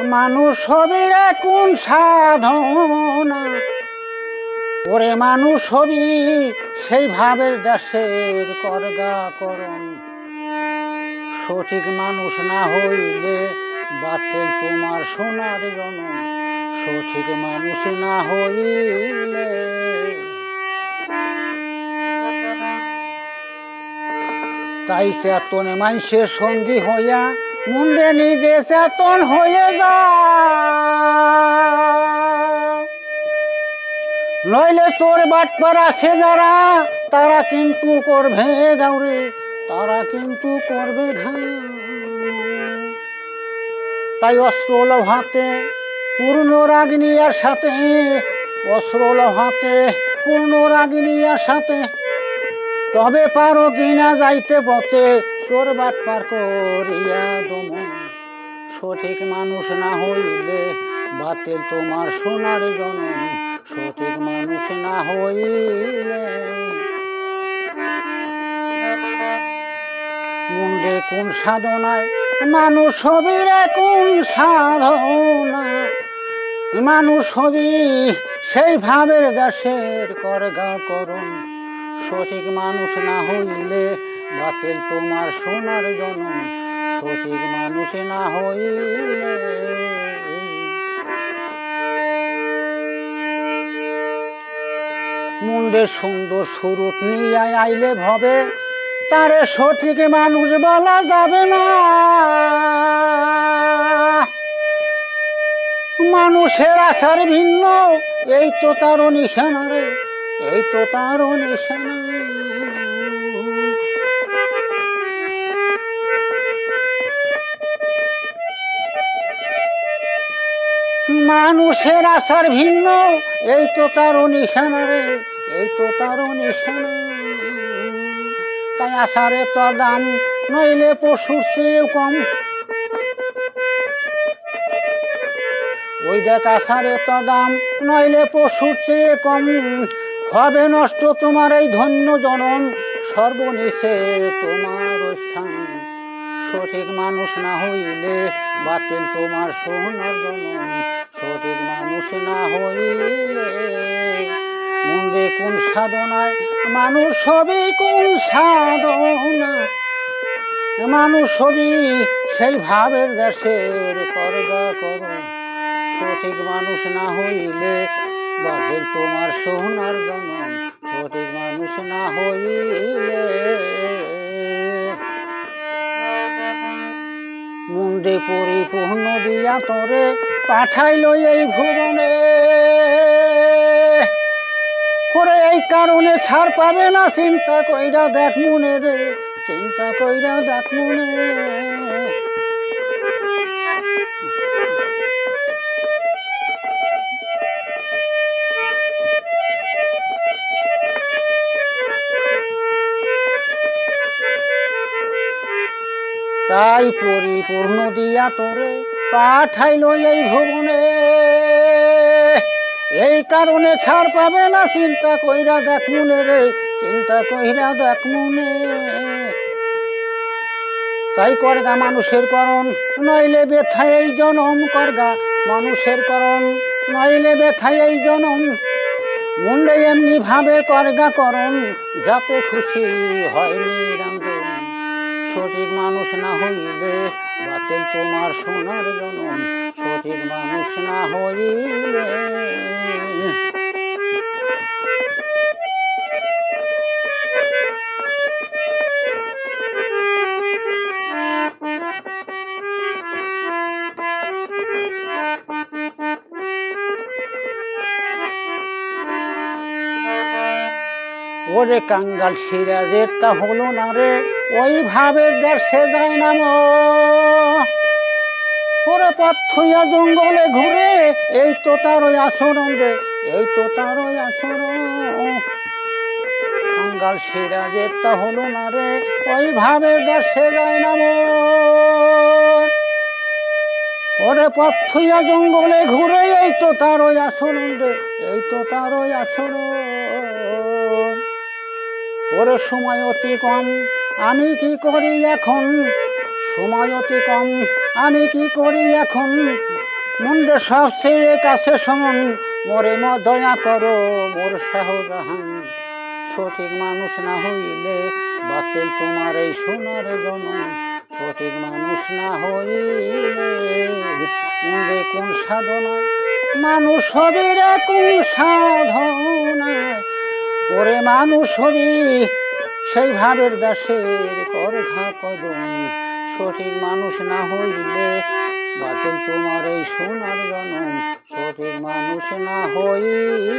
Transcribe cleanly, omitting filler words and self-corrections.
মানুষ হবিরে কোন সাধনা, ওরে মানুষ হবি সেই ভাবের দেশের করগা করণ। সঠিক মানুষ না হইলে বাতিল তোমার সোনার জনম। সঠিক মানুষ না হইলে তাই চেতনে মানুষের সঙ্গী হইয়া মুন্ডে নিজে চেতন হয়ে যা, নইলে চোর বাটপার আছে যারা তারা কিন্তু করবে গাউরে, তারা কিন্তু করবে ঘাম। তাই অস্ত্র লোহাতে পূর্ণ রাগিনীর সাথে, অস্ত্র লোহাতে পূর্ণ রাগিনীর সাথে, তবে পারো কিনা যাইতে পথে চোর বাটপার করিয়া দমন। সঠিক মানুষ না হইলে বাতিল তোমার সোনার জনম। সঠিক মানুষ না হইলে মুন্ডে কোন সাধনায় মানুষ হবিরে কোন সাধনা, মানুষ হবি সেই ভাবের দেশের করগা করণ। সঠিক মানুষ না হইলে বাতিল তোমার সোনার জনম। সঠিক মানুষ না হইলে মুন্ডে সুন্দর সুরত নিয়ে আইলে ভবে, তারে সঠিক মানুষ বলা যাবে না। মানুষের আচার ভিন্ন, এই তো তার নিশানা রে, এই তো তার নিশানা। মানুষের আচার ভিন্ন, এই তো তার নিশানা রে, এই তো তার নিশানা। তাই আচারে তো দাম নইলে পশুর চেয়ে কম। ওই দেখ আচারে তো দাম নইলে পশুর চেয়ে কম। হবে নষ্ট তোমার এই ধন্য জনম, সর্বনিশে তোমার স্থান। সঠিক মানুষ না হইলে বাতিল তোমার সোনার জনম। সঠিক মানুষ না হইলে মুন্ডে কোন সাধনায় মানুষ হবি কোন সাধনা, মানুষ হবি সেই ভাবের দেশের করগা করণ। সঠিক মানুষ না হইলে বাতিল তোমার সোনার জনম। সঠিক মানুষ না হইলে মুন্ডে পরিপূর্ণ দিয়া তরে পাঠাইল এই ভুবনে। ওরে এই কারণে ছাড় পাবে না, চিন্তা কইরা দেখ মনে রে, চিন্তা কইরা দেখ মনে। তাই পরিপূর্ণ দিয়া তোরে পাঠাইল এই ভুবনে। এই কারণে ছাড় পাবে না, চিন্তা কইরা দেখ মনে রে, চিন্তা কইরা দেখ মনে। তাই করগা মানুষের করণ নইলে ব্যথায় এই জনম। করগা মানুষের করণ নইলে ব্যথায় এই জনম। মুন্ডে এমনি ভাবে করগা করণ, যাতে খুশি হয় নিরঞ্জন। সঠিক মানুষ না হইলে বাতিল তোমার সোনার জনম। সঠিক মানুষ না হইলে ওরে কাঙ্গাল সিরাজের তা হলো না রে, ওই ভাবের দেশে যায় না। ওরে পথ থইয়া জঙ্গলে ঘুরে, এই তো তার ওই আচরণ রে, এই তো তার ওই আচরণ। কাঙ্গাল সিরাজের তা হলো না রে, ওই ভাবের দেশে যায় না। ওরে পথ থইয়া জঙ্গলে ঘুরে, এই তো তার ওই আচরণ রে, এই তো তার ওই আচরণ। ওরে সময় অতি কম, আমি কি করি এখন? সময় অতি কম, আমি কি করি এখন মুন্ডে সবচেয়ে কাছে সমন মোরে দয়া করো মোর শাহজাহান সঠিক মানুষ না হইলে বাতিল তোমার এই সোনার জনম সঠিক মানুষ না হইলে মুন্ডে কোন সাধনায় মানুষ হবি রে কোন সাধনায় ওরে মানুষ হবি সেই ভাবের দাসের করঘা কদম সঠিক মানুষ না হইলে বাতিল তোমার এই সোনার জনম সঠিক মানুষ না হইলে